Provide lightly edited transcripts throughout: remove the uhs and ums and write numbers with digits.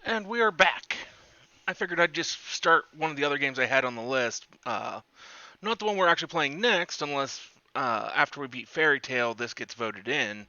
And we are back. I figured I'd just start one of the other games I had on the list. Not the one we're actually playing next, unless after we beat Fairy Tale, this gets voted in.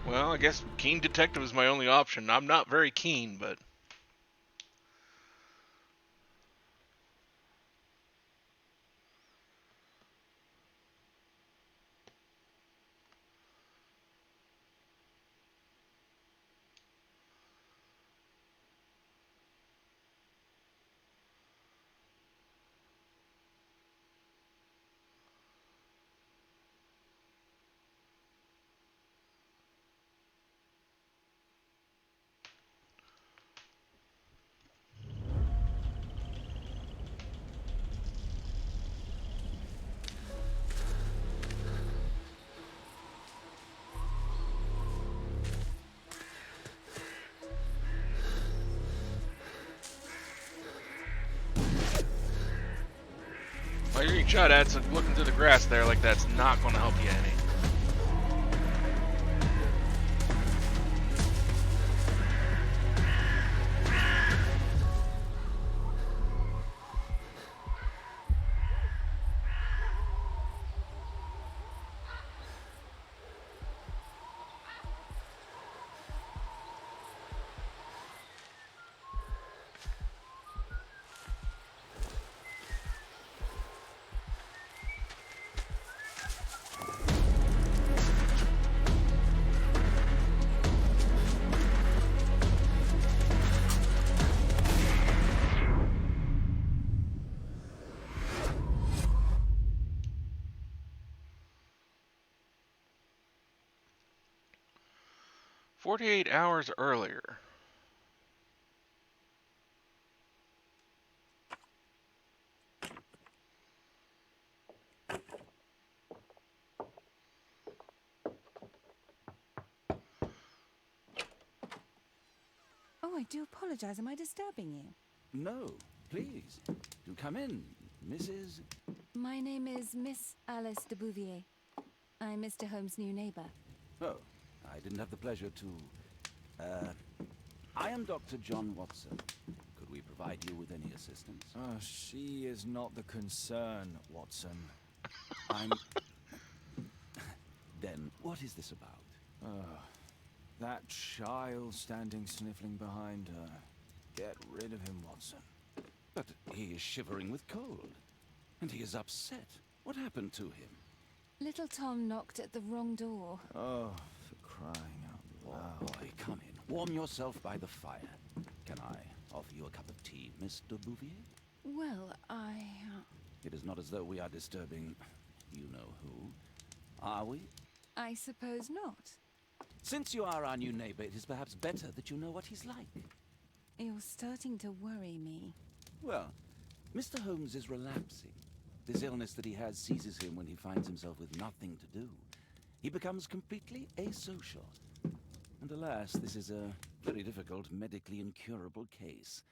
Well, I guess Keen Detective is my only option. I'm not very keen, but 'While you're getting shot at, so looking through the grass there like that's not going to help you any. "48 hours earlier." Oh, I do apologize. Am I disturbing you? No, please. Do come in, Mrs. My name is Miss Alice de Bouvier. I'm Mr. Holmes' new neighbor. Oh, I didn't have the pleasure to... I am Dr. John Watson. Could we provide you with any assistance? She is not the concern, Watson. I'm... Then, what is this about? That child standing sniffling behind her. Get rid of him, Watson. But he is shivering with cold. And he is upset. What happened to him? Little Tom knocked at the wrong door. Oh, for crying out loud. Boy, come in. Warm yourself by the fire. Can I offer you a cup of tea, Mr. Bouvier? Well, It is not as though we are disturbing you-know-who, are we? I suppose not. Since you are our new neighbor, it is perhaps better that you know what he's like. You're starting to worry me. Well, Mr. Holmes is relapsing. This illness that he has seizes him when he finds himself with nothing to do. He becomes completely asocial. And alas, this is a very difficult, medically incurable case.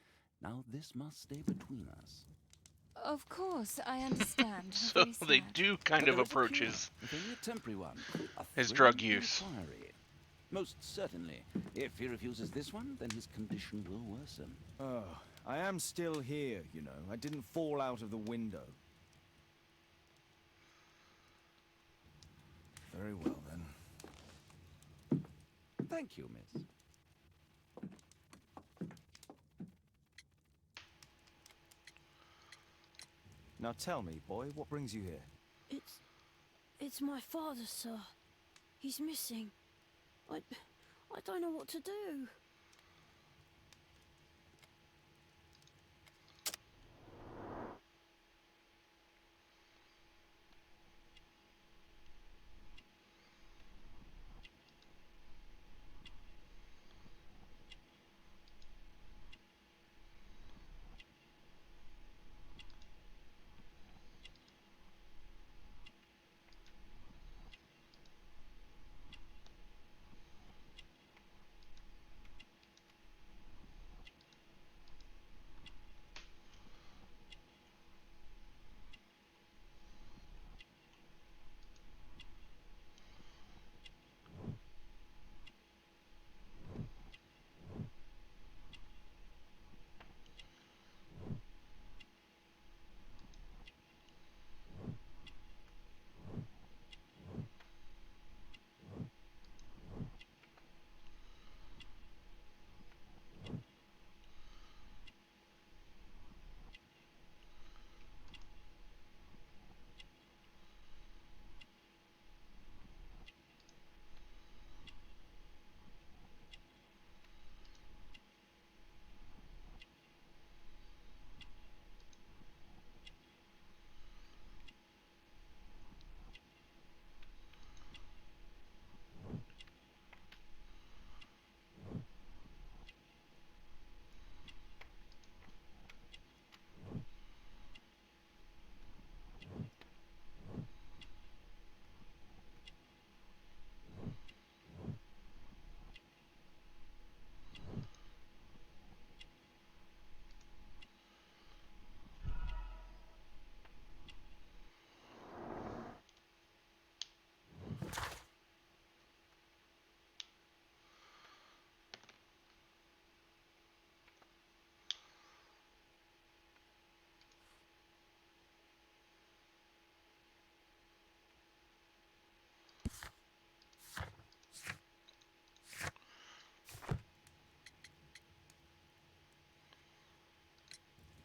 Now, this must stay between us. Of course, I understand. How So very they sad. do kind But of there is a approach cure, his if only a temporary one. his A drug thrilling use. inquiry. Most certainly. If he refuses this one, then his condition will worsen. Oh, I am still here, you know. I didn't fall out of the window. Very well, then. Thank you, miss. Now tell me, boy, what brings you here? It's... it's my father, sir. He's missing. I don't know what to do.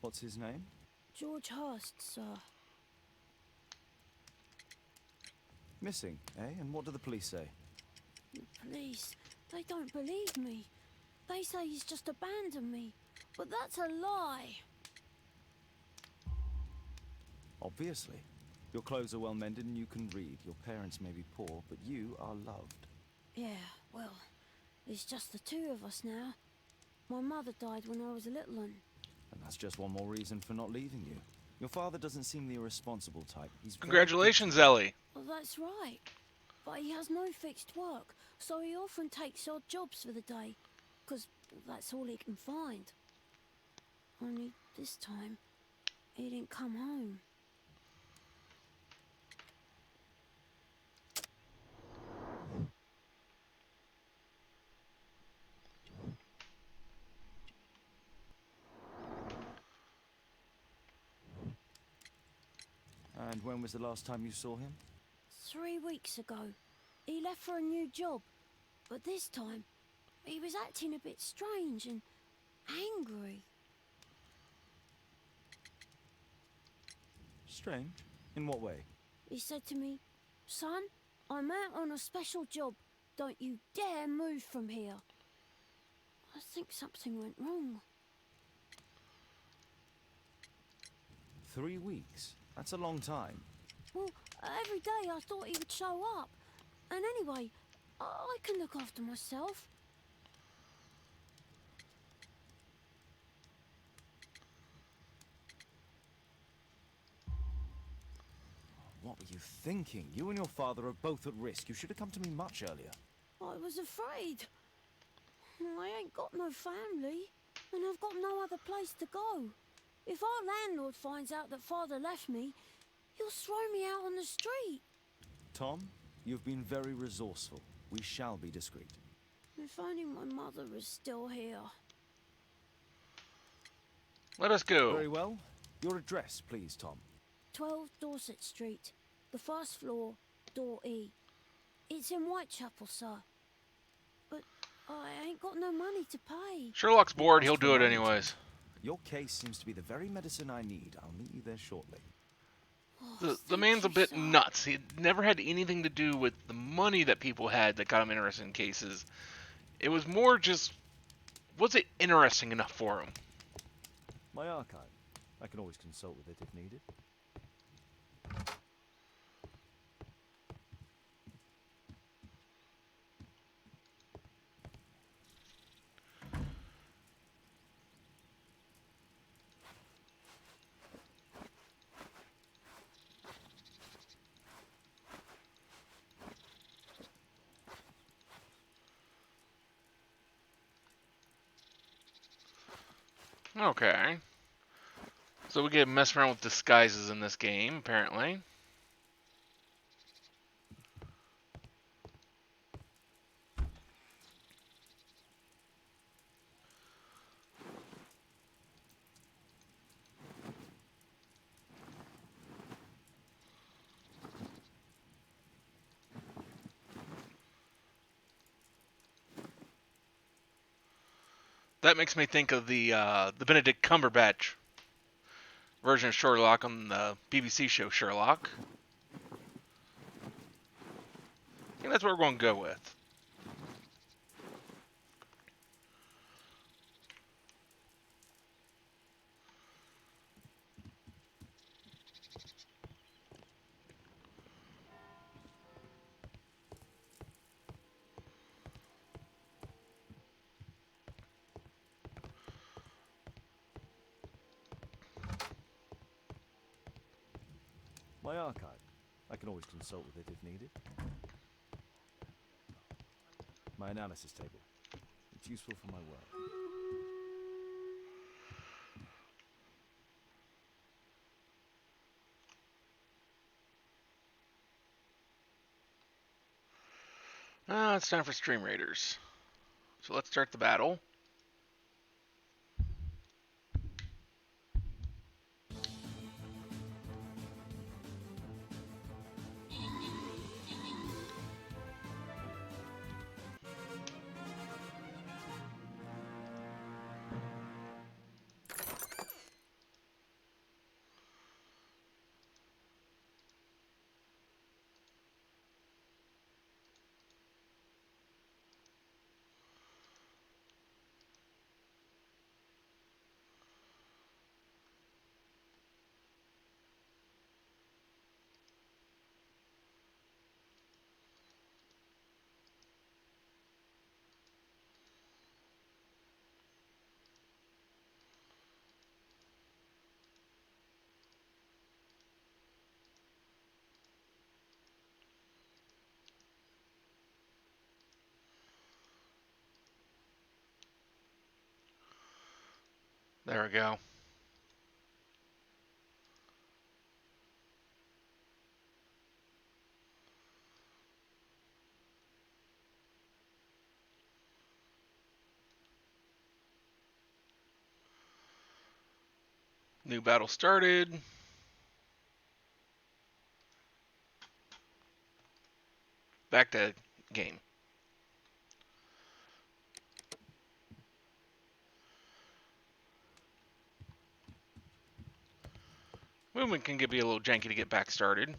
What's his name? George Hurst, sir. Missing, eh? And what do the police say? The police, they don't believe me. They say he's just abandoned me. But that's a lie. Obviously. Your clothes are well mended and you can read. Your parents may be poor, but you are loved. Yeah, well, it's just the two of us now. My mother died when I was a little one. And that's just one more reason for not leaving you. Your father doesn't seem the irresponsible type. He's very Congratulations, good to you. Ellie. Well, that's right. But he has no fixed work, so he often takes odd jobs for the day. 'Cause that's all he can find. Only this time, he didn't come home. And when was the last time you saw him? 3 weeks ago. He left for a new job. But this time, he was acting a bit strange and angry. Strange. In what way? He said to me, "Son, I'm out on a special job. Don't you dare move from here." I think something went wrong. 3 weeks? That's a long time. Well, every day I thought he would show up. And anyway, I can look after myself. What were you thinking? You and your father are both at risk. You should have come to me much earlier. I was afraid. I ain't got no family, and I've got no other place to go. If our landlord finds out that Father left me, he'll throw me out on the street. Tom, you've been very resourceful. We shall be discreet. If only my mother was still here. Let us go. Very well. Your address, please, Tom. 12 Dorset Street, the first floor, door E. It's in Whitechapel, sir. But I ain't got no money to pay. Sherlock's bored. Ask He'll for do it money, anyways. Tom. Your case seems to be the very medicine I need. I'll meet you there shortly. Oh, The thank man's a you, bit sir. nuts. He never had anything to do with the money that people had that got him interested in cases. It was more just, was it interesting enough for him? My archive. I can always consult with it if needed. Okay. So we get to mess around with disguises in this game, apparently. That makes me think of the Benedict Cumberbatch version of Sherlock on the BBC show Sherlock. I think that's what we're going to go with. My archive. I can always consult with it if needed. My analysis table. It's useful for my work. It's time for Stream Raiders. So let's start the battle. There we go. New battle started. Back to game. Movement can be a little janky to get back started.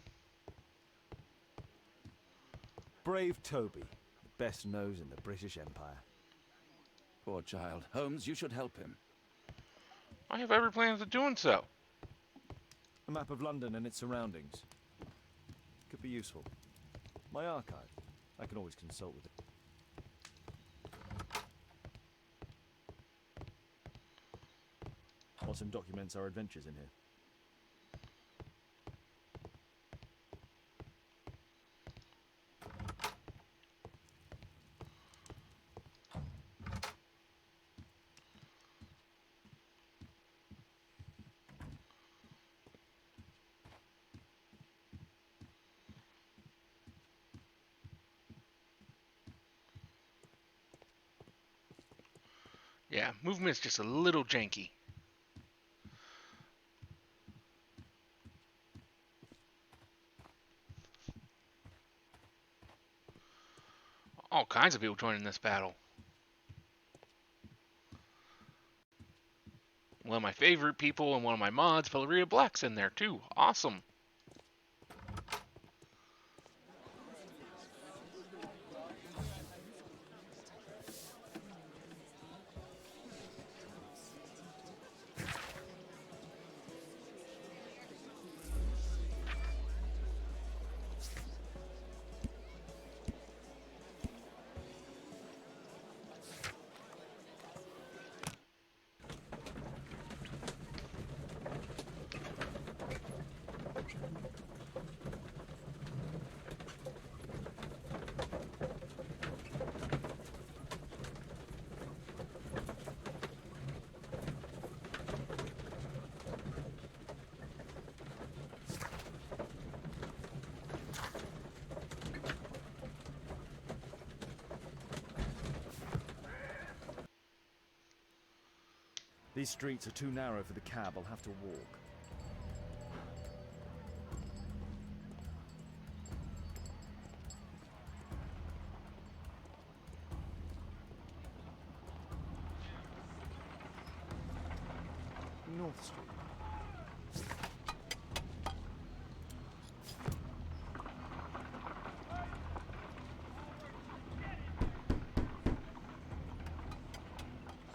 Brave Toby, best nose in the British Empire. Poor child. Holmes, you should help him. I have every plan of doing so. A map of London and its surroundings. Could be useful. My archive. I can always consult with it. Awesome documents our adventures in here. Yeah, movement's just a little janky. All kinds of people joining this battle. One of my favorite people and one of my mods, Valeria Black's in there too. Awesome. These streets are too narrow for the cab. I'll have to walk. North Street.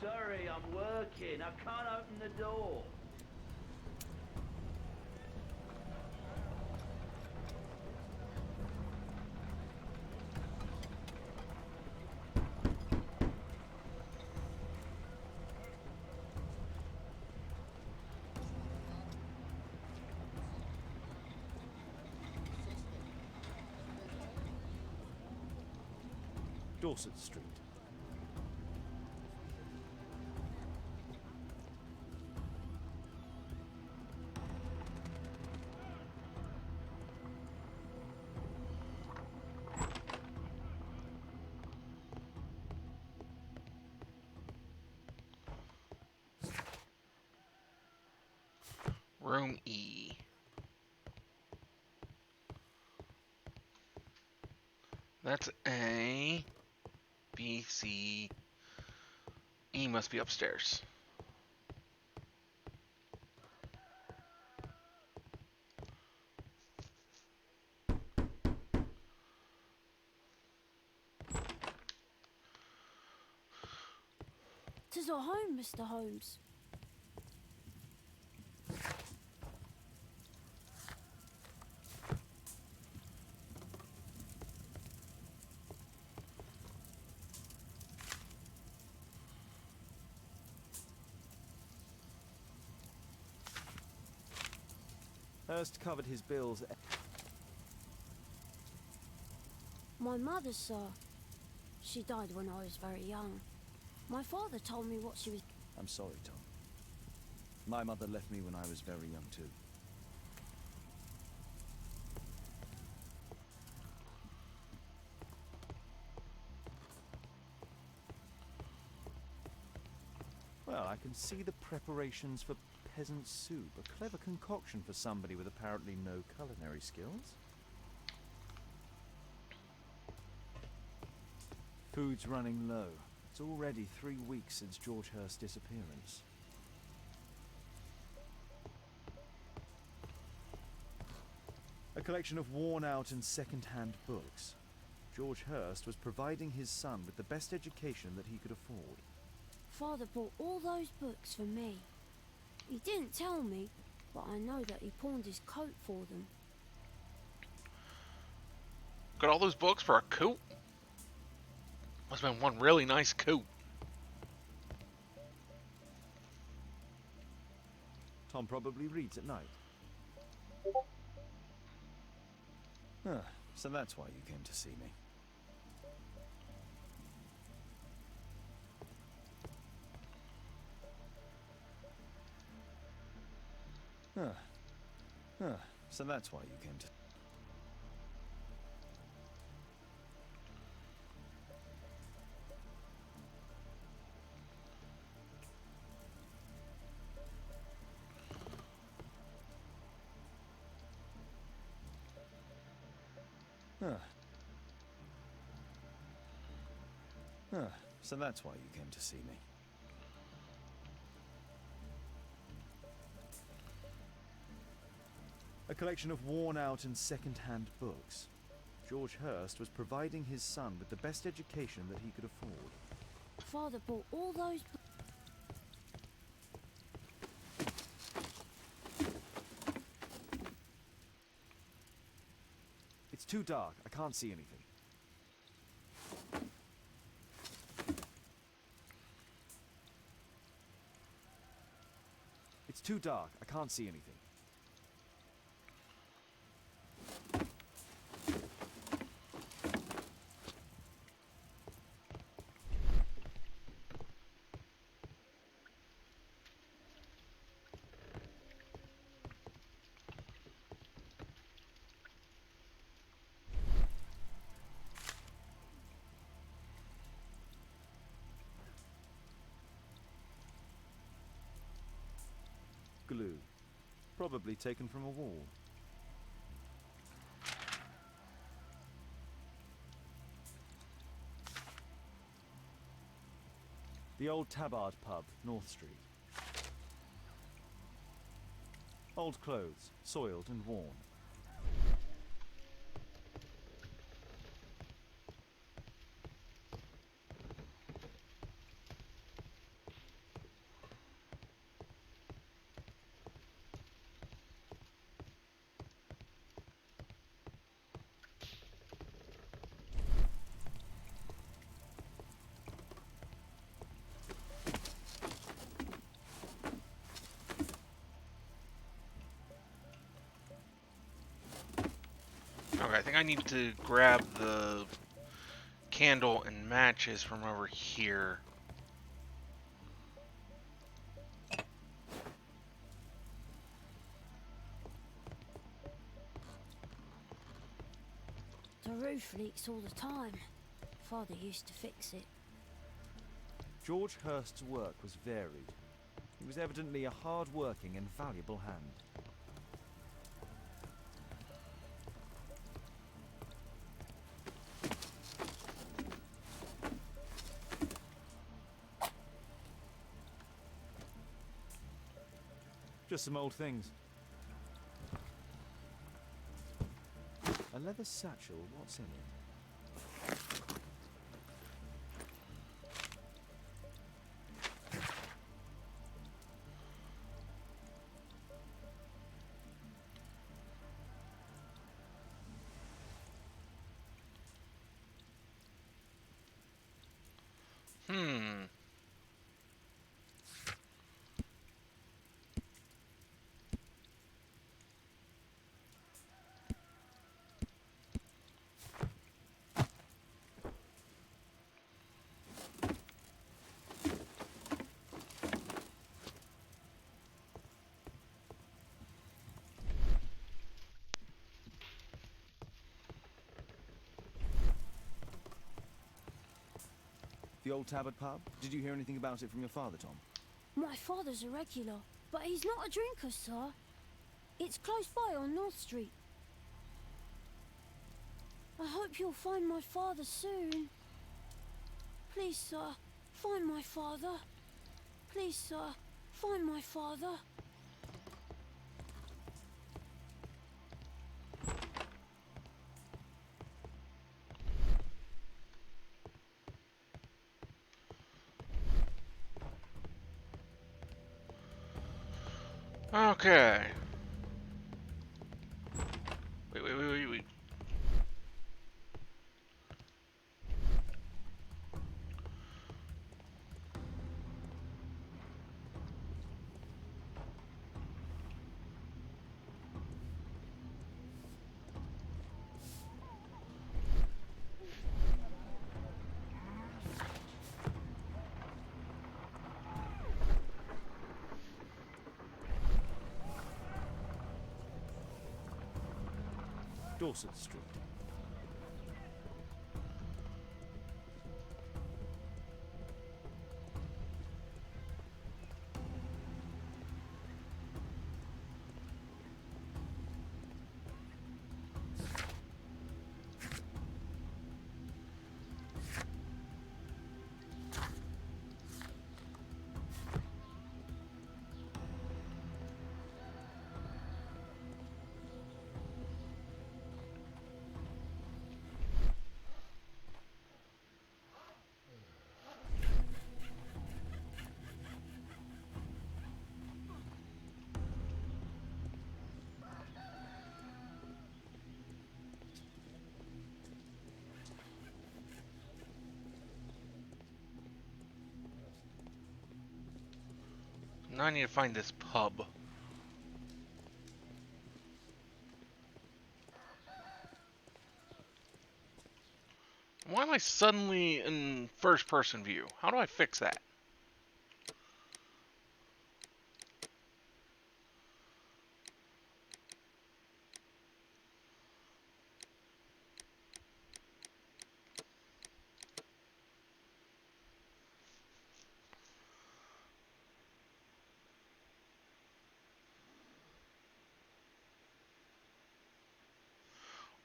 Sorry, I'm working. I can't open the door. Dorset Street. Room E. That's A. B, C. E must be upstairs. "'Tis our home, Mr. Holmes." Hurst covered his bills. My mother, sir. She died when I was very young. My father told me what she was... I'm sorry, Tom. My mother left me when I was very young too. Well, I can see the preparations for peasant soup. A clever concoction for somebody with apparently no culinary skills. Food's running low. It's already 3 weeks since George Hurst's disappearance. A collection of worn-out and second-hand books. George Hurst was providing his son with the best education that he could afford. Father bought all those books for me. He didn't tell me, but I know that he pawned his coat for them. Got all those books for a coat? Must have been one really nice coat. Tom probably reads at night. Ah, so that's why you came to see me. So that's why you came to... So that's why you came to see me. A collection of worn-out and second-hand books. George Hurst was providing his son with the best education that he could afford. Father bought all those It's too dark. I can't see anything. It's too dark. I can't see anything. Glue. Probably taken from a wall. The old Tabard pub, North Street. Old clothes, soiled and worn. Okay, I think I need to grab the candle and matches from over here. The roof leaks all the time. Father used to fix it. George Hurst's work was varied. He was evidently a hard-working and valuable hand. Just some old things. A leather satchel, what's in it? Hmm. The old Tabard pub? Did you hear anything about it from your father, Tom? My father's a regular, but he's not a drinker, sir. It's close by on North Street. I hope you'll find my father soon. Please, sir, find my father. Please, sir, find my father. Okay. Wait. Dorset Street. Now I need to find this pub. Why am I suddenly in first-person view? How do I fix that?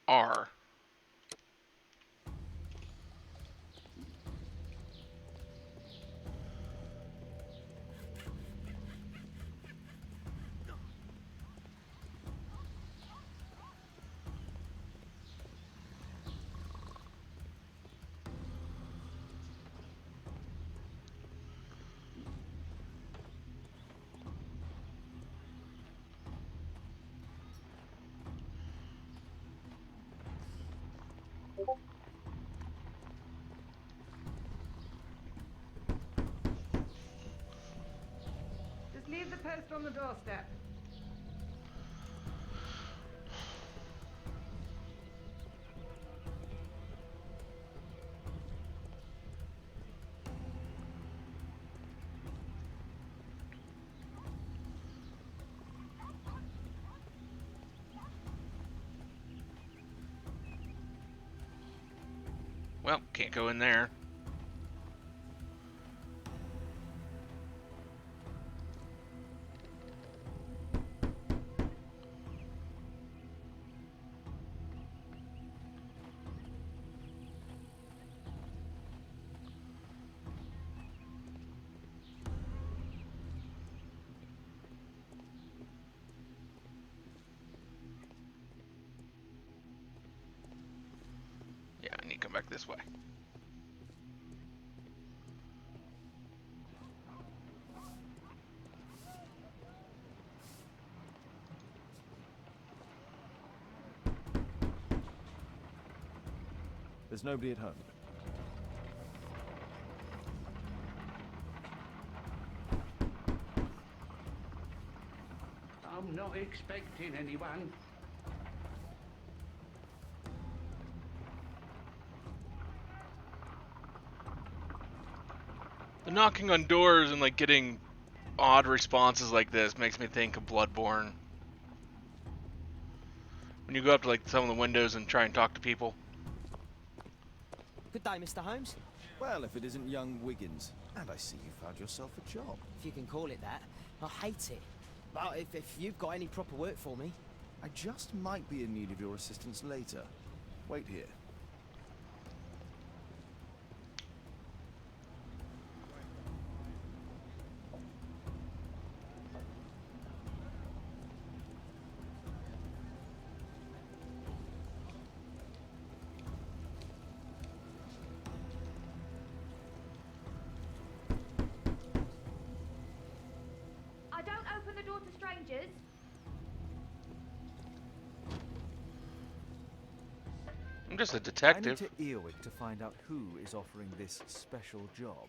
R. Just leave the post on the doorstep. Well, can't go in there. Yeah, I need to come back this way. There's nobody at home. I'm not expecting anyone. The knocking on doors and like getting odd responses like this makes me think of Bloodborne. When you go up to like some of the windows and try and talk to people. Good day, Mr. Holmes. Well, if it isn't young Wiggins. And I see you found yourself a job. If you can call it that. I hate it. But if you've got any proper work for me... I just might be in need of your assistance later. Wait here. I don't open the door to strangers. I'm just a I need detective. to Earwig to find out who is offering this special job.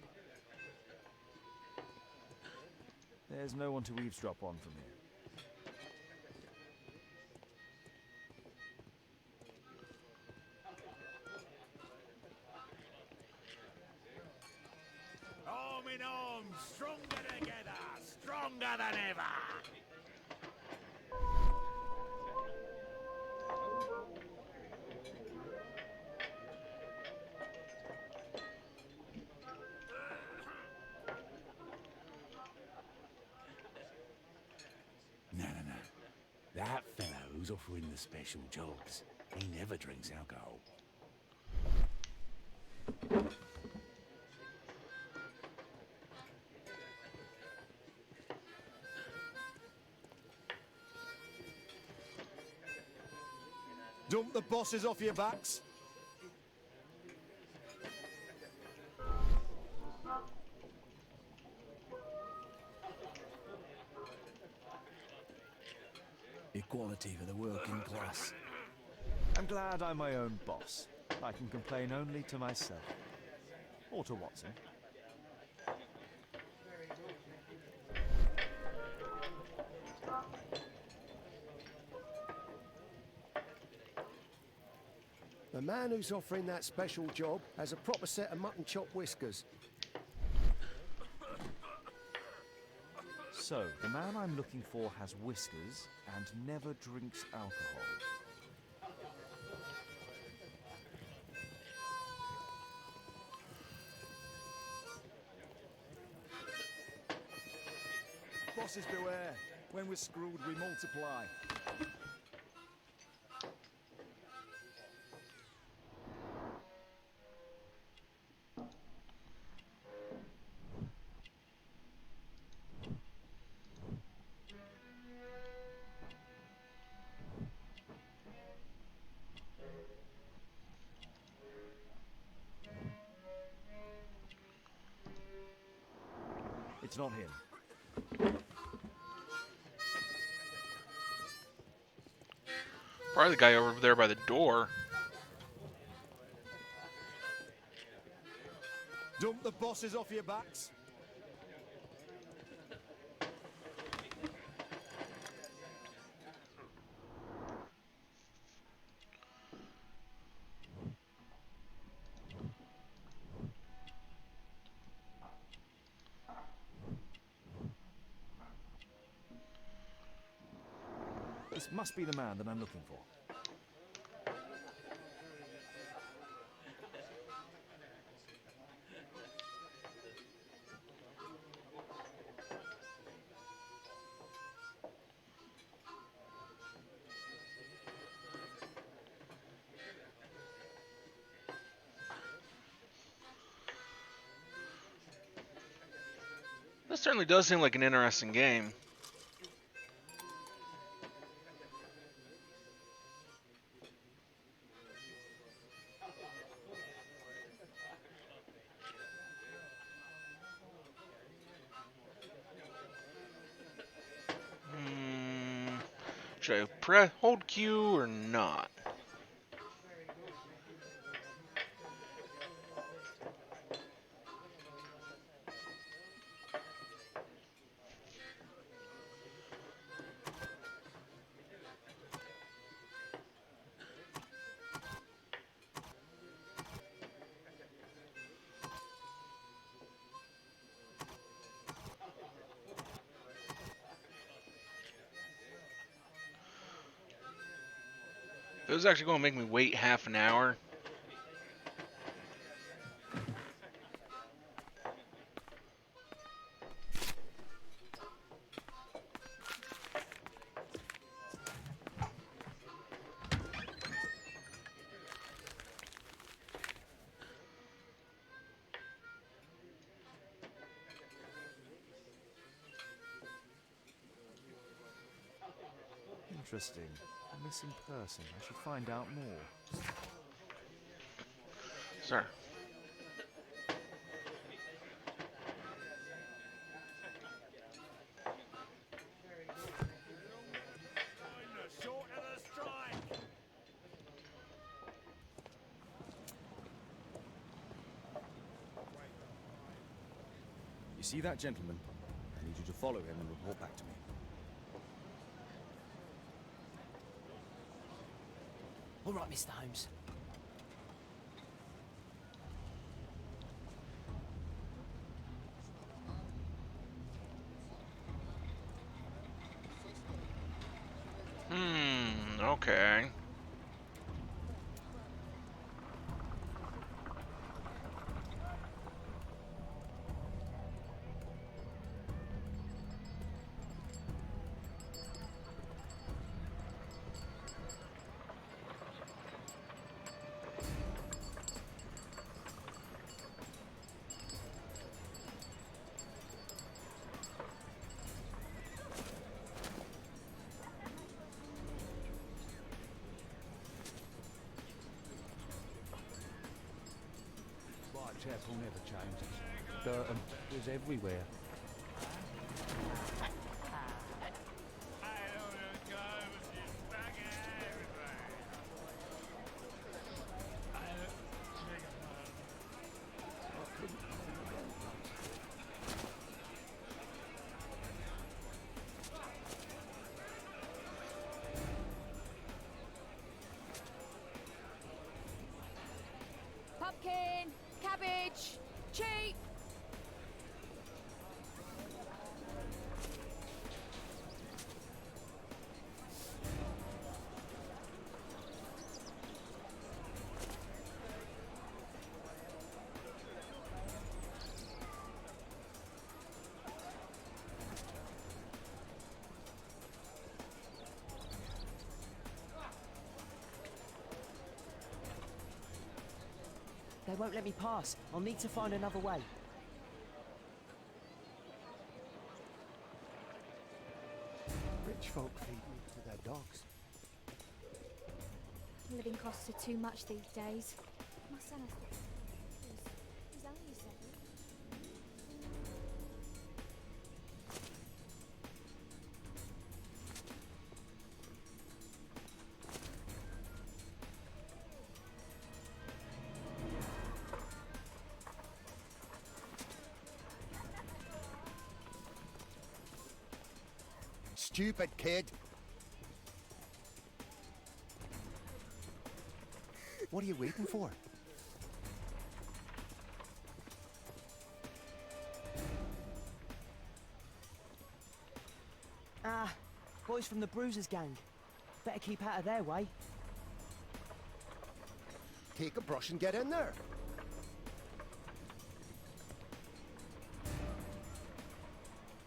There's no one to eavesdrop on from here. Arm in arm, stronger together, stronger than ever. No. That fellow who's offering the special jobs, he never drinks alcohol. Dump the bosses off your backs. Equality for the working class. I'm glad I'm my own boss. I can complain only to myself. Or to Watson. The man who's offering that special job has a proper set of mutton chop whiskers. So, the man I'm looking for has whiskers and never drinks alcohol. Bosses beware. When we're screwed, we multiply. It's not him. Probably the guy over there by the door. Dump the bosses off your backs. This must be the man that I'm looking for. This certainly does seem like an interesting game. Should I hold Q or not? It was actually going to make me wait half an hour. interesting. A missing person. I should find out more. Sir. You see that gentleman? I need you to follow him and report back to me. All right, Mr. Holmes. Okay. Whitechapel never changes. Dirt and is everywhere. Pumpkin, cabbage, cheap. They won't let me pass. I'll need to find another way. Rich folk feed meat to their dogs. Living costs are too much these days. My son has to... He's only 7. Stupid kid. What are you waiting for? Ah, boys from the Bruisers gang. Better keep out of their way. Take a brush and get in there.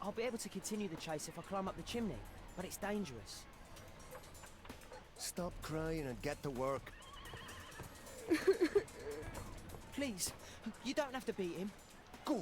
I'll be able to continue the chase if I climb up the chimney, but it's dangerous. Stop crying and get to work. Please, you don't have to beat him. Go.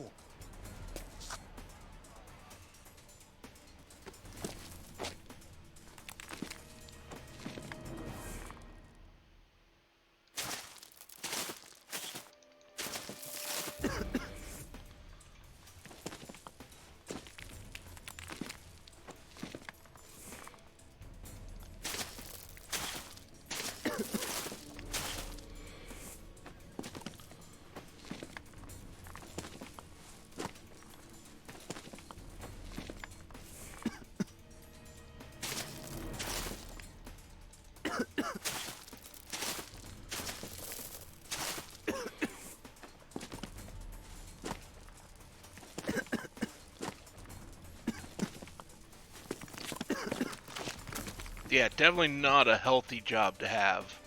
Yeah, definitely not a healthy job to have.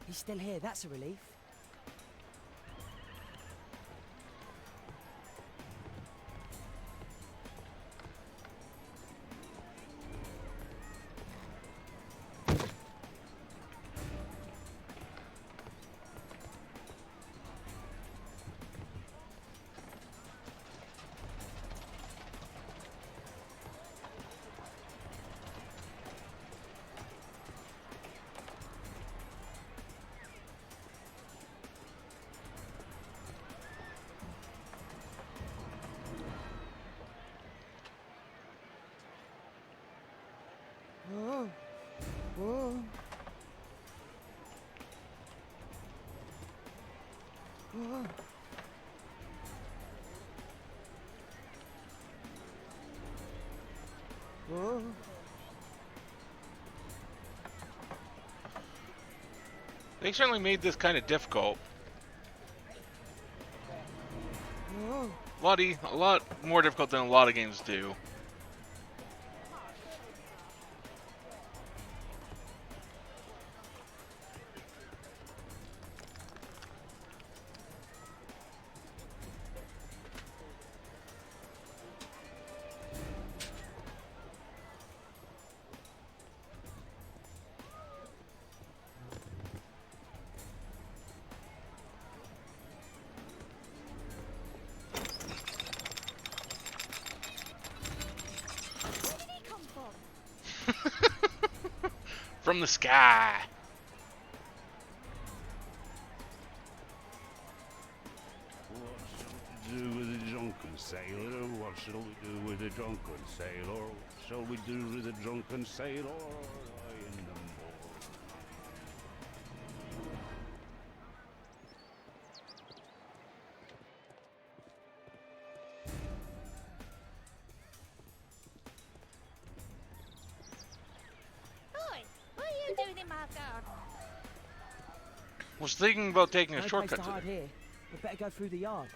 He's still here, that's a relief. Whoa. Whoa. Whoa. They certainly made this kind of difficult. Whoa. A lot more difficult than a lot of games do. Where did he come from? From the sky. What shall we do with a drunken sailor? What shall we do with a drunken sailor? What shall we do with a drunken sailor? In the morning. Oi, what are you doing in my garden? Was thinking about taking a No place shortcut to to hide there. here. We better go through the yard.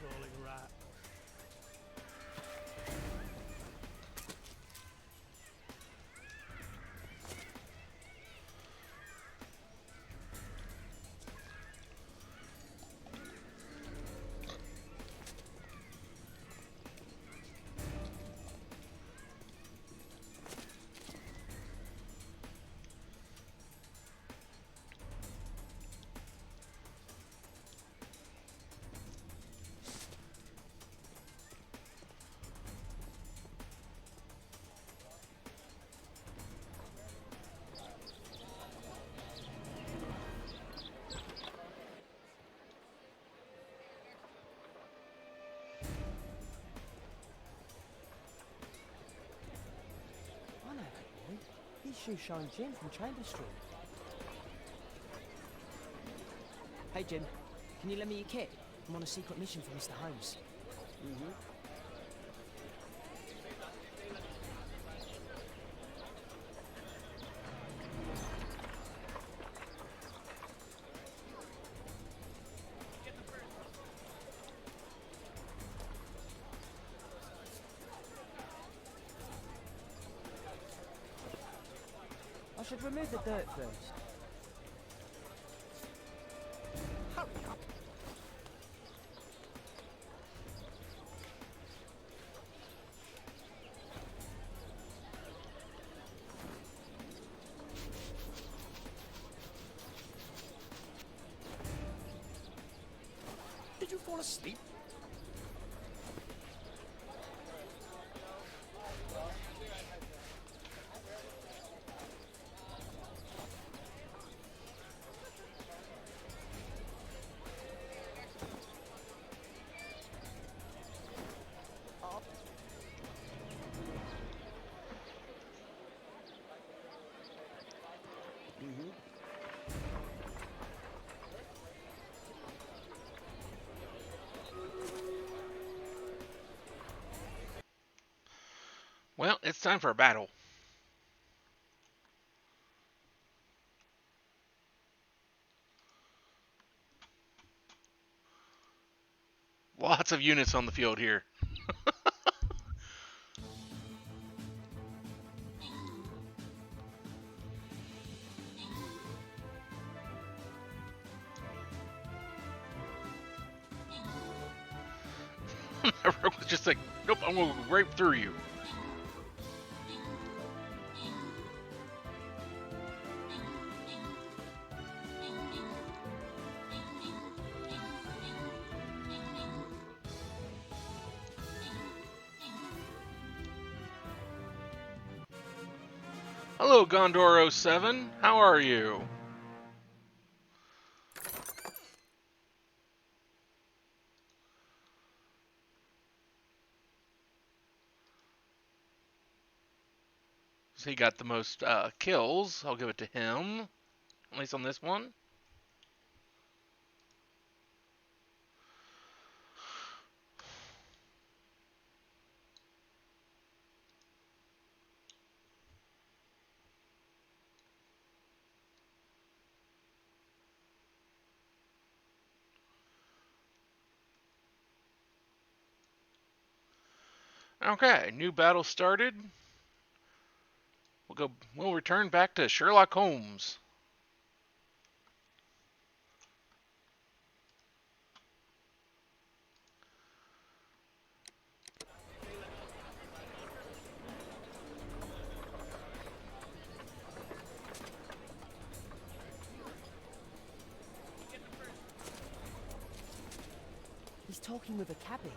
Crawling rat. I know that boy. He's Shoeshine Jim from Chamber Street. Hey Jim, can you lend me your kit? I'm on a secret mission for Mr. Holmes. I should remove the dirt first. Hurry up. Did you fall asleep? Well, it's time for a battle. Lots of units on the field here. Everyone's just like, nope, I'm gonna go right through you. Hello, Gondor07. How are you? So he got the most kills. I'll give it to him, at least on this one. Okay, new battle started. We'll return back to Sherlock Holmes. He's talking with a cabby.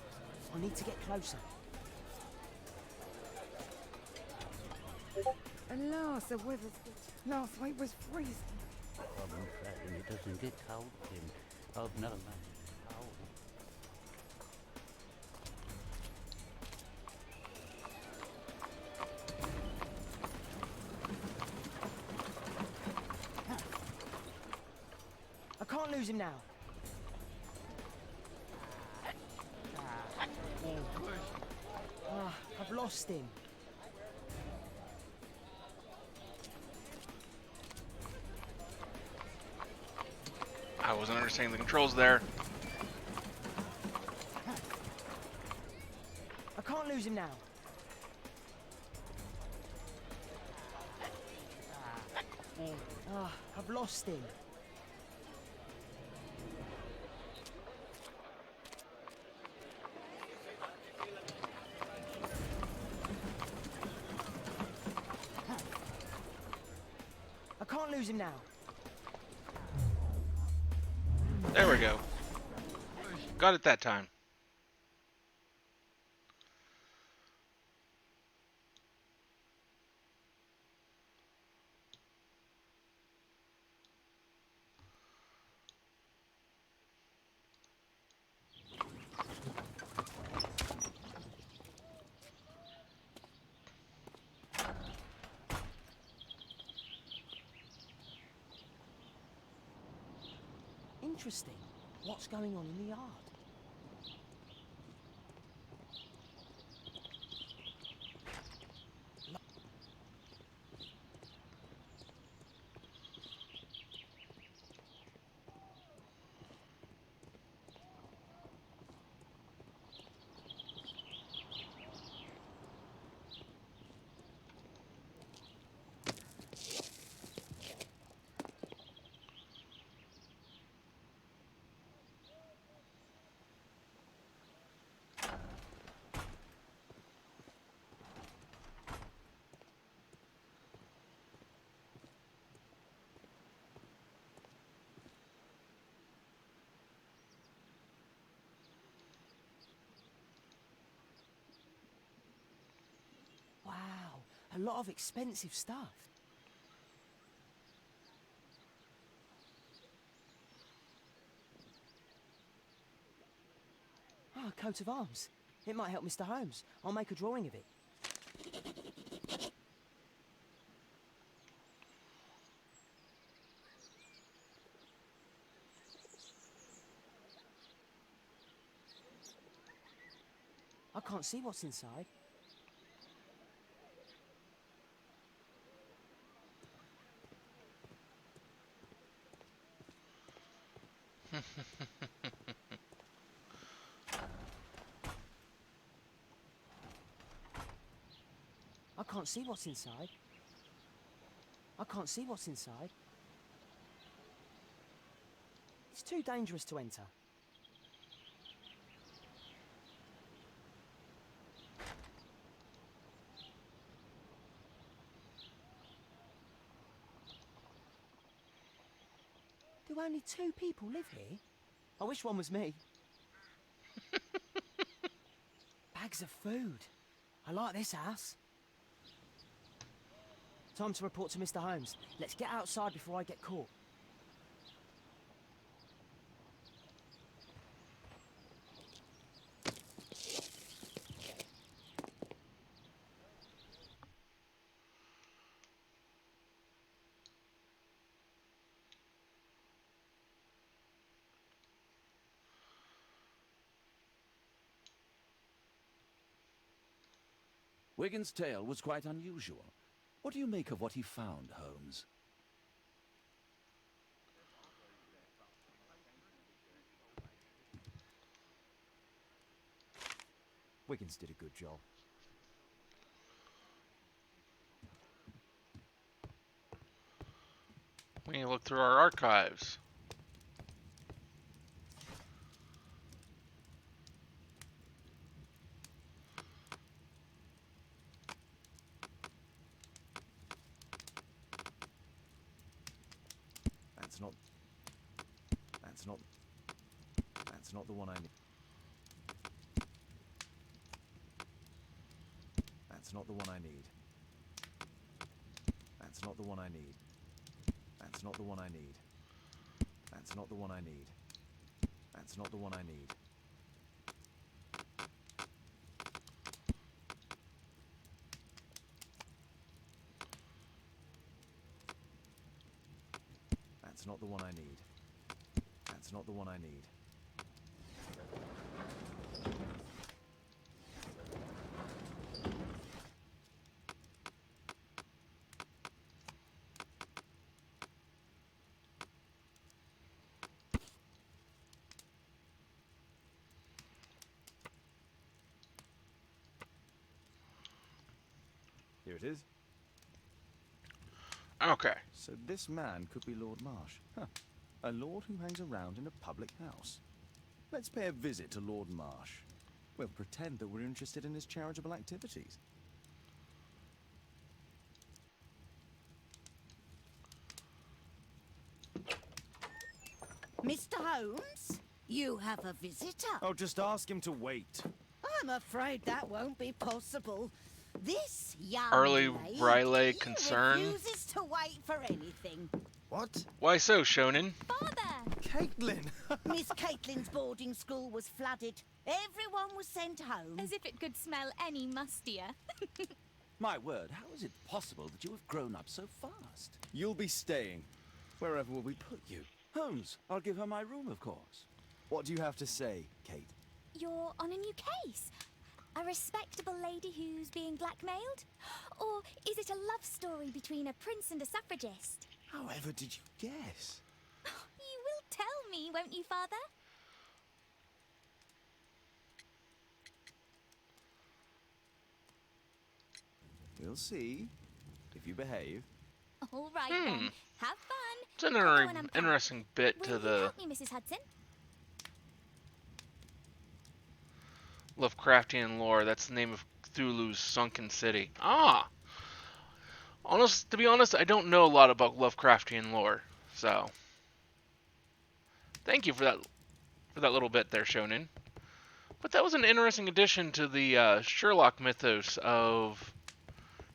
I need to get closer. Alas, the weather's good. Last week was freezing. I'm afraid it doesn't get cold in. I've never known it cold. I can't lose him now. I've lost him. I wasn't understanding the controls there. I can't lose him now. I've lost him. I can't lose him now. There we go. Got it that time. Interesting. What's going on in the yard? Wow, a lot of expensive stuff. Ah, a coat of arms. It might help Mr. Holmes. I'll make a drawing of it. I can't see what's inside. I can't see what's inside. I can't see what's inside. It's too dangerous to enter. Do only 2 people live here? I wish one was me. Bags of food. I like this house. Time to report to Mr. Holmes. Let's get outside before I get caught. Wigan's tale was quite unusual. What do you make of what he found, Holmes? Wiggins did a good job. We need to look through our archives. That's not the one I need. That's not the one I need. That's not the one I need. That's not the one I need. That's not the one I need. That's not the one I need. That's not the one I need. That's not the one I need. Here it is. Okay. So this man could be Lord Marsh. Huh. A lord who hangs around in a public house. Let's pay a visit to Lord Marsh. We'll pretend that we're interested in his charitable activities. Mr. Holmes, you have a visitor. Oh, just ask him to wait. I'm afraid that won't be possible. This young Early lady Riley concern. refuses to wait for anything. What? Why so, Shonen? Father! Caitlin! Miss Caitlin's boarding school was flooded. Everyone was sent home. As if it could smell any mustier. My word, how is it possible that you have grown up so fast? You'll be staying. Wherever will we put you? Holmes, I'll give her my room, of course. What do you have to say, Kate? You're on a new case. A respectable lady who's being blackmailed? Or is it a love story between a prince and a suffragist? However did you guess? You will tell me, won't you, Father? We'll see. If you behave. All right then. Have fun. It's an I'll go and unpack. interesting bit Will to you the help me, Mrs. Hudson? Lovecraftian lore. That's the name of Cthulhu's sunken city. Ah! To be honest, I don't know a lot about Lovecraftian lore, so thank you for that little bit there, Shonen. But that was an interesting addition to the Sherlock mythos of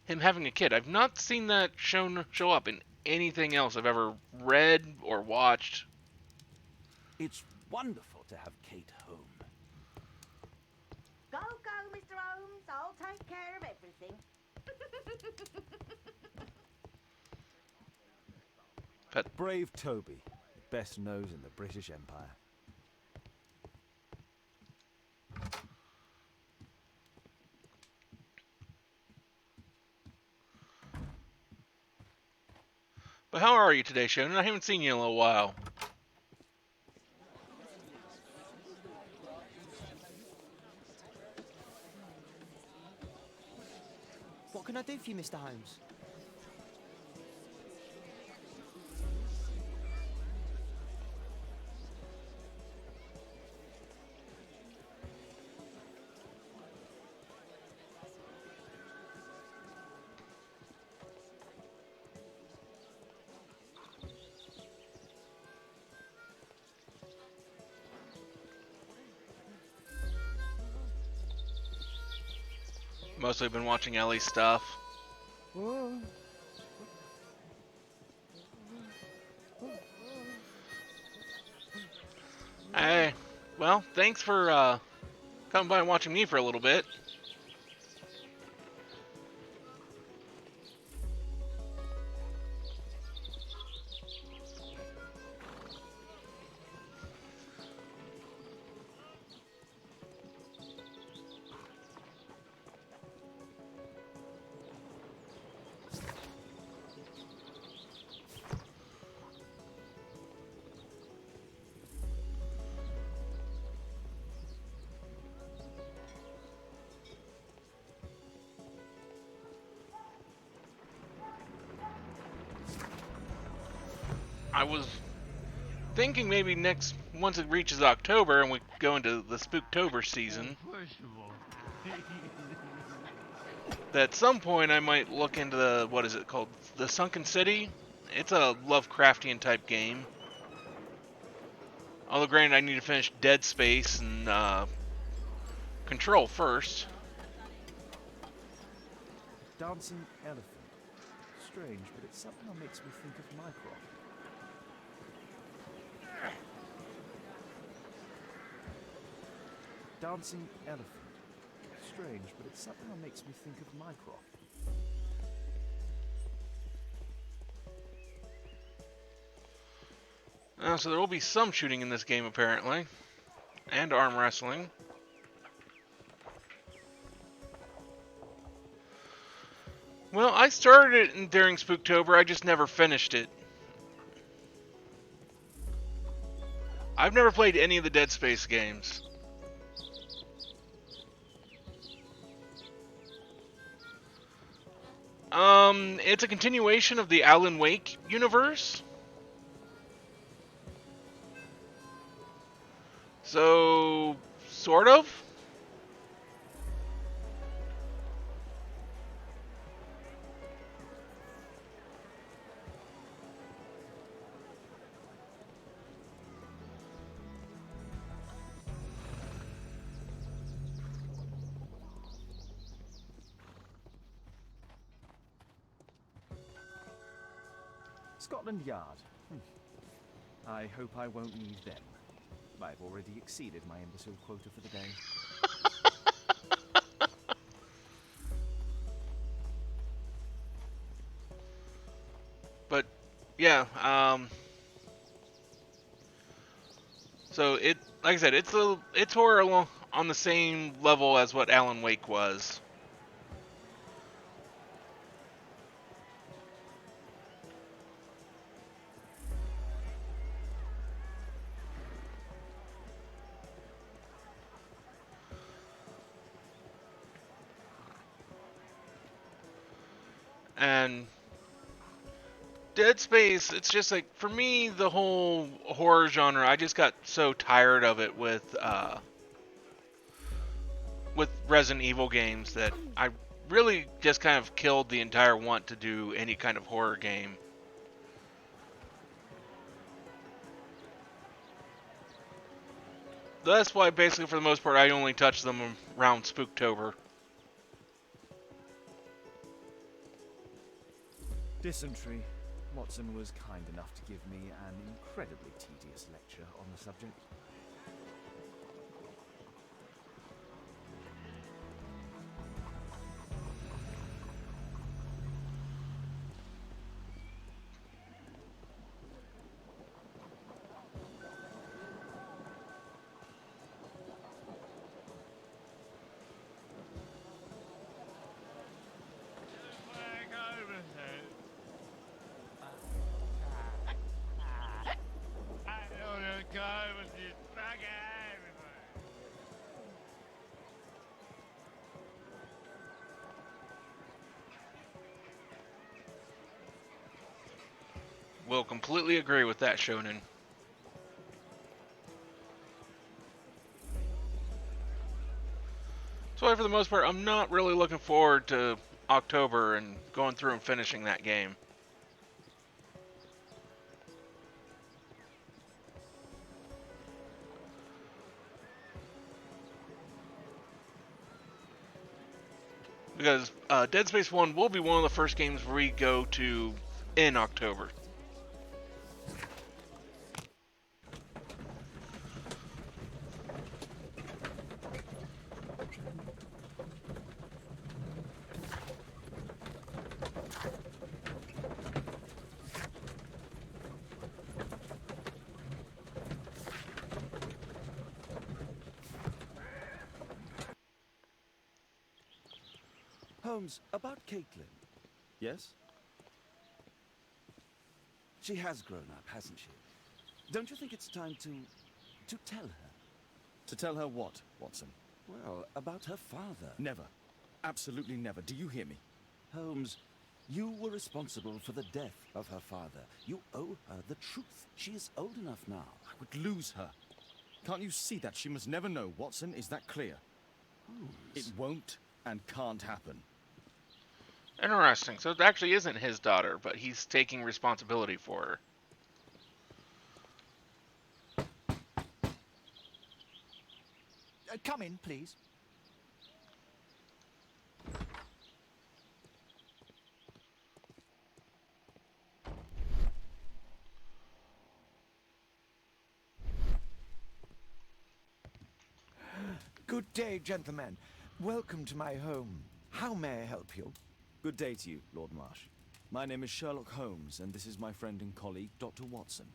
him having a kid. I've not seen that show up in anything else I've ever read or watched. It's wonderful to have Kate home. Go, Mr. Holmes. I'll take care of everything. Brave Toby, best nose in the British Empire. But how are you today, Shonen? I haven't seen you in a little while. What can I do for you, Mr. Holmes? Mostly been watching Ellie's stuff. Whoa. Well, thanks for coming by and watching me for a little bit. I was thinking maybe once it reaches October and we go into the Spooktober season, that at some point I might look into what is it called? The Sunken City? It's a Lovecraftian type game. Although granted, I need to finish Dead Space and Control first. Dancing elephant. Strange, but it somehow makes me think of Mycroft. Dancing elephant. Strange, but it somehow makes me think of Mycroft. So there will be some shooting in this game apparently, and arm wrestling. Well, I started it during Spooktober, I just never finished it. I've never played any of the Dead Space games. It's a continuation of the Alan Wake universe. So, sort of. Scotland Yard. I hope I won't need them. I've already exceeded my imbecile quota for the day. But, yeah, so it, like I said, it's horror on the same level as what Alan Wake was. And Dead Space, it's just like, for me, the whole horror genre, I just got so tired of it with Resident Evil games that I really just kind of killed the entire want to do any kind of horror game. That's why, basically, for the most part, I only touch them around Spooktober. Dysentery. Watson was kind enough to give me an incredibly tedious lecture on the subject. Will completely agree with that, Shonen. So for the most part, I'm not really looking forward to October and going through and finishing that game. Because Dead Space 1 will be one of the first games we go to in October. Holmes, about Caitlin. Yes? She has grown up, hasn't she? Don't you think it's time to tell her? To tell her what, Watson? Well, about her father. Never. Absolutely never. Do you hear me? Holmes, you were responsible for the death of her father. You owe her the truth. She is old enough now. I would lose her. Can't you see that? She must never know, Watson. Is that clear? Holmes. It won't and can't happen. Interesting. So it actually isn't his daughter, but he's taking responsibility for her. Come in, please. Good day, gentlemen. Welcome to my home. How may I help you? Good day to you, Lord Marsh. My name is Sherlock Holmes, and this is my friend and colleague, Dr. Watson.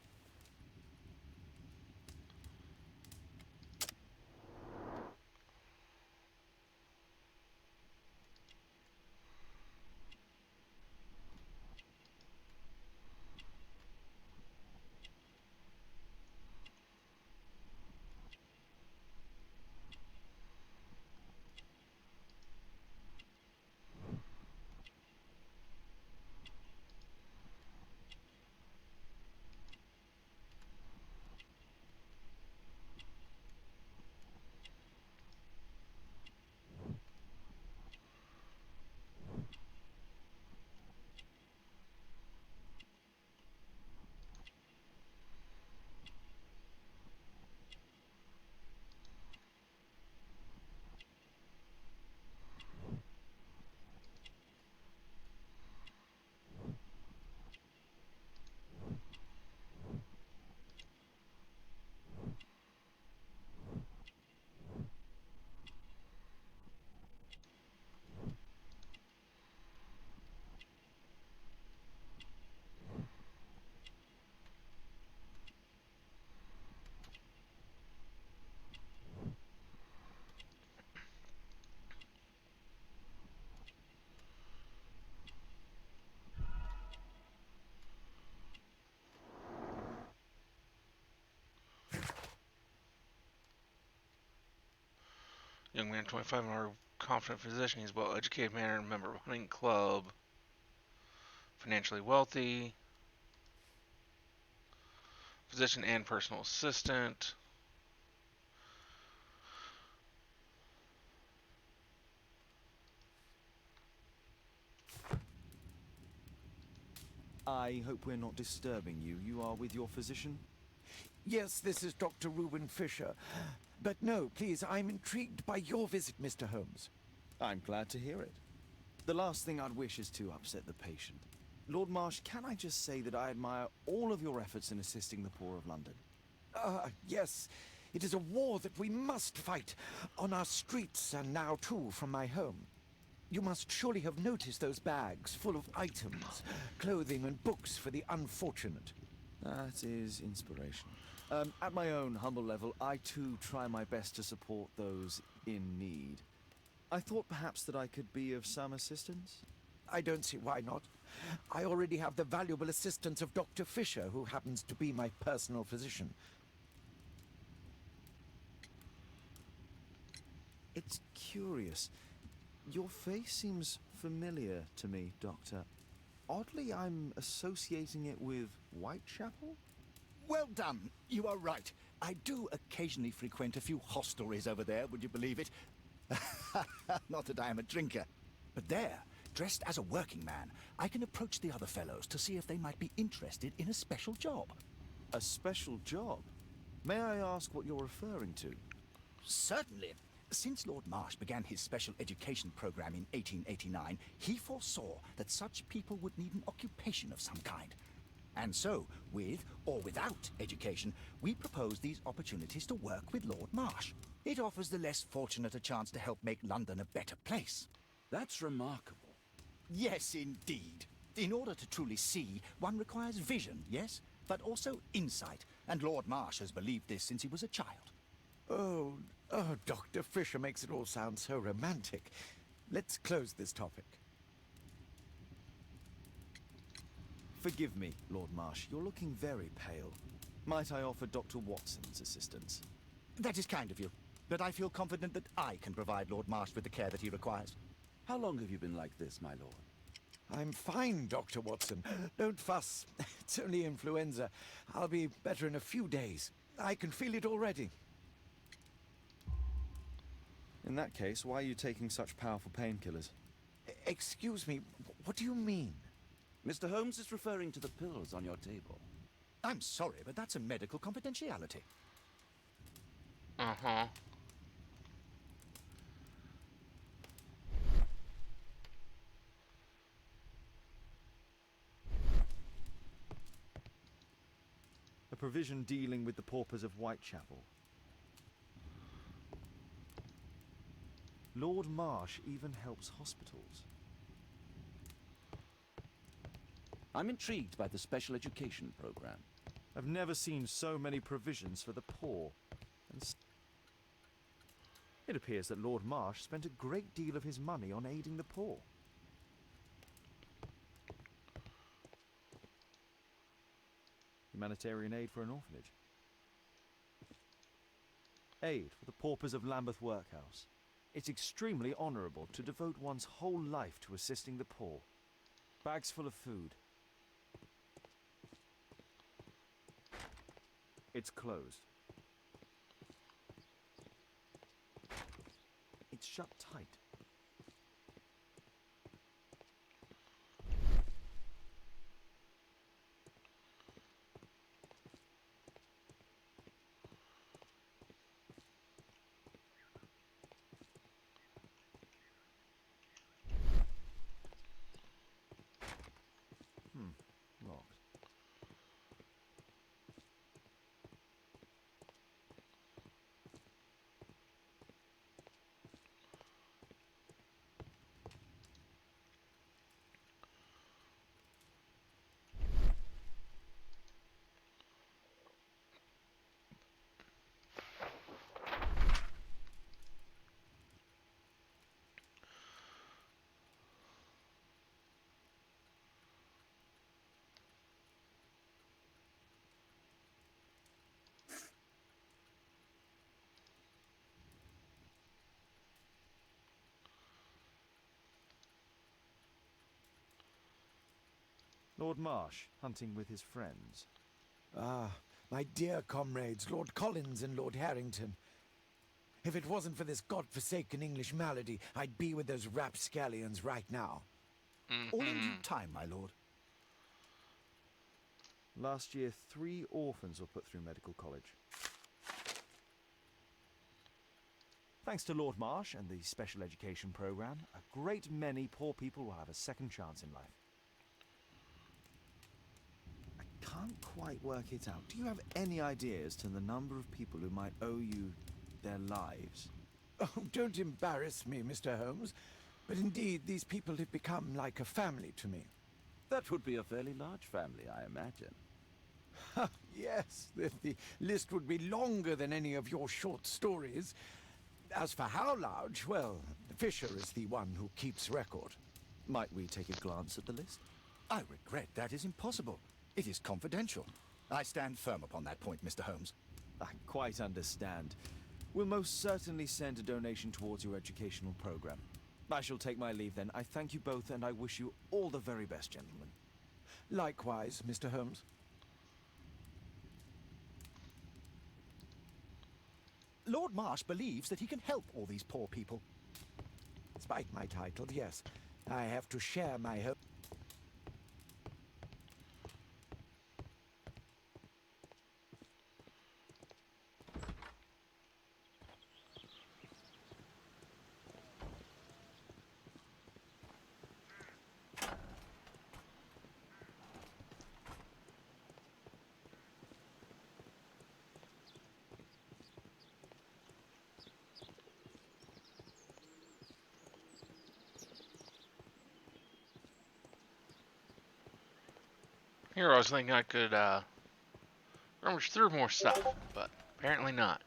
Young man, 25, in a confident physician. He's a well-educated man and a member of a hunting club. Financially wealthy. Physician and personal assistant. I hope we're not disturbing you. You are with your physician? Yes, this is Dr. Reuben Fisher. But no, please, I'm intrigued by your visit, Mr. Holmes. I'm glad to hear it. The last thing I'd wish is to upset the patient. Lord Marsh, can I just say that I admire all of your efforts in assisting the poor of London? Yes. It is a war that we must fight, on our streets and now too from my home. You must surely have noticed those bags full of items, clothing and books for the unfortunate. That is inspirational. At my own humble level, I too try my best to support those in need. I thought perhaps that I could be of some assistance. I don't see why not. I already have the valuable assistance of Dr. Fisher, who happens to be my personal physician. It's curious. Your face seems familiar to me, Doctor. Oddly, I'm associating it with Whitechapel? Well done. You are right. I do occasionally frequent a few hostelries over there, would you believe it? Not that I am a drinker. But there, dressed as a working man, I can approach the other fellows to see if they might be interested in a special job. A special job? May I ask what you're referring to? Certainly. Since Lord Marsh began his special education program in 1889, he foresaw that such people would need an occupation of some kind. And so, with or without education, we propose these opportunities to work with Lord Marsh. It offers the less fortunate a chance to help make London a better place. That's remarkable. Yes, indeed. In order to truly see, one requires vision, yes, but also insight. And Lord Marsh has believed this since he was a child. Oh, Dr. Fisher makes it all sound so romantic. Let's close this topic. Forgive me, Lord Marsh. You're looking very pale. Might I offer Dr. Watson's assistance? That is kind of you, but I feel confident that I can provide Lord Marsh with the care that he requires. How long have you been like this, my lord? I'm fine, Dr. Watson. Don't fuss. It's only influenza. I'll be better in a few days. I can feel it already. In that case, why are you taking such powerful painkillers? Excuse me, what do you mean? Mr. Holmes is referring to the pills on your table. I'm sorry, but that's a medical confidentiality. Uh-huh. A provision dealing with the paupers of Whitechapel. Lord Marsh even helps hospitals. I'm intrigued by the special education program. I've never seen so many provisions for the poor. And it appears that Lord Marsh spent a great deal of his money on aiding the poor. Humanitarian aid for an orphanage. Aid for the paupers of Lambeth Workhouse. It's extremely honourable to devote one's whole life to assisting the poor. Bags full of food. It's closed. It's shut tight. Locked. Lord Marsh, hunting with his friends. Ah, my dear comrades, Lord Collins and Lord Harrington. If it wasn't for this godforsaken English malady, I'd be with those rapscallions right now. All in due time, my lord. Last year, 3 orphans were put through medical college. Thanks to Lord Marsh and the special education program, a great many poor people will have a second chance in life. I can't quite work it out. Do you have any ideas to the number of people who might owe you their lives? Oh, don't embarrass me, Mr. Holmes. But indeed, these people have become like a family to me. That would be a fairly large family, I imagine. Yes, the list would be longer than any of your short stories. As for how large, well, Fisher is the one who keeps record. Might we take a glance at the list? I regret that is impossible. It is confidential. I stand firm upon that point, Mr. Holmes. I quite understand. We'll most certainly send a donation towards your educational program. I shall take my leave then. I thank you both and I wish you all the very best, gentlemen. Likewise, Mr. Holmes. Lord Marsh believes that he can help all these poor people. Despite my title, yes. I have to share my hope. Here I was thinking I could rummage through more stuff, but apparently not.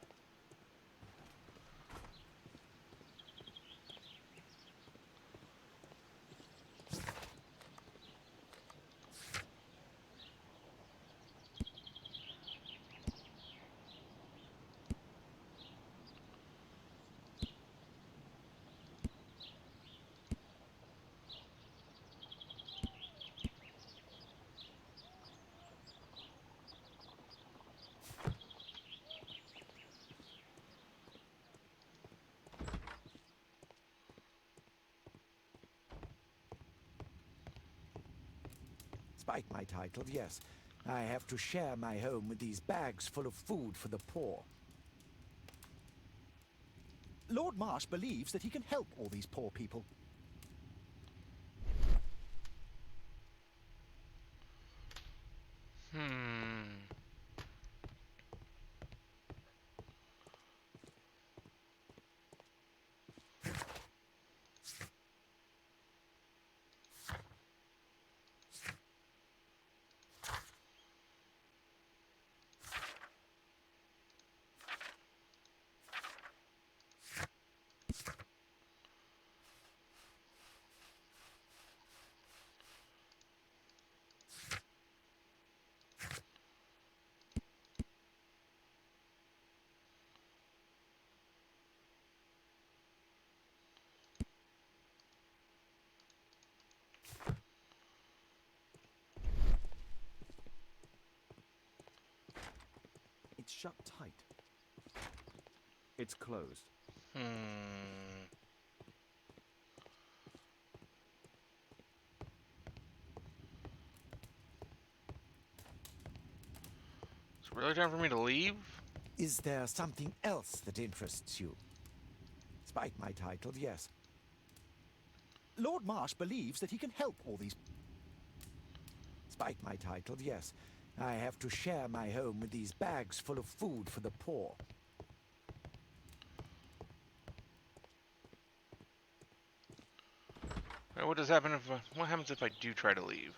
Despite my title, yes, I have to share my home with these bags full of food for the poor. Lord Marsh believes that he can help all these poor people. It's shut tight. It's closed. It's really time for me to leave? Is there something else that interests you? Despite my title, yes. Lord Marsh believes that he can help all these... Despite my title, yes. I have to share my home with these bags full of food for the poor. Now, what happens if I do try to leave?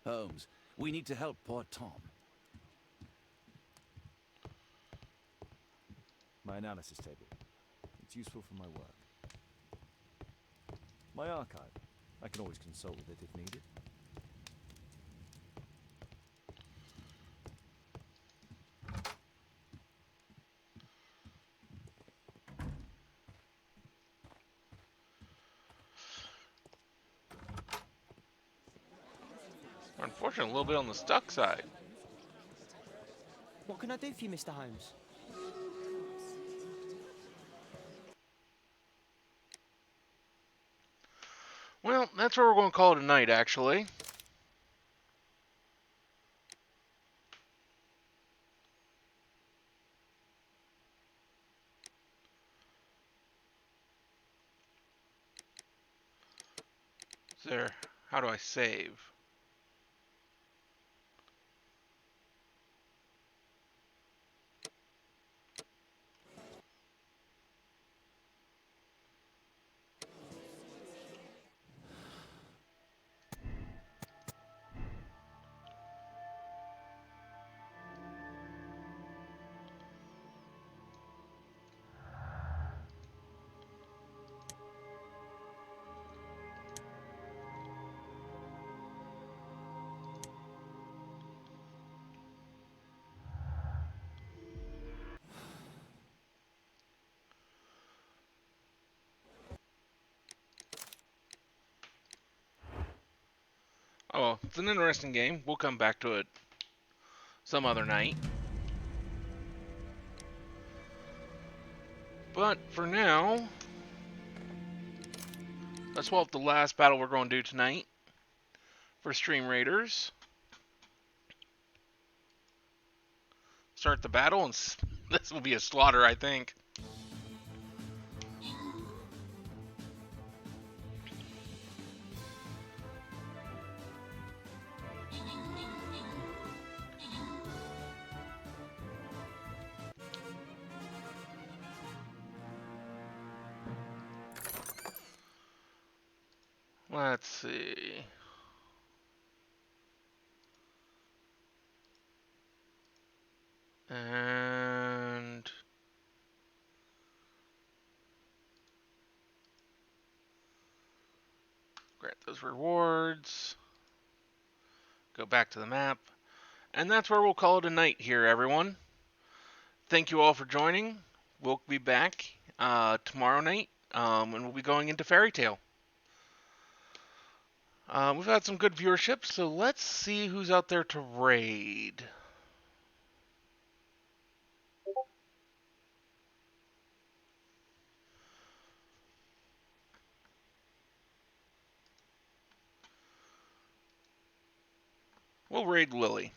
Holmes, we need to help poor Tom. My analysis table. It's useful for my work. My archive. I can always consult with it if needed. Unfortunately, a little bit on the stuck side. What can I do for you, Mr. Holmes? Well, that's where we're going to call it a night, actually. There. How do I save? Oh, it's an interesting game. We'll come back to it some other night. But for now, let's swap the last battle we're going to do tonight for Stream Raiders. Start the battle, and this will be a slaughter, I think. Let's see. And grant those rewards. Go back to the map. And that's where we'll call it a night here, everyone. Thank you all for joining. We'll be back tomorrow night, and we'll be going into Fairy Tale. We've had some good viewership, so let's see who's out there to raid. We'll raid Lily.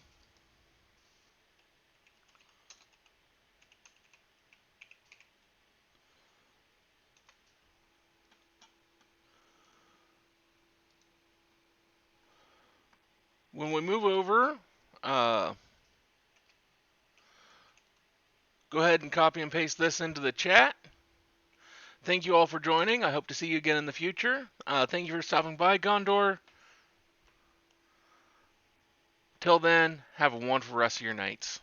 When we move over, go ahead and copy and paste this into the chat. Thank you all for joining. I hope to see you again in the future. Thank you for stopping by, Gondor. Till then, have a wonderful rest of your nights.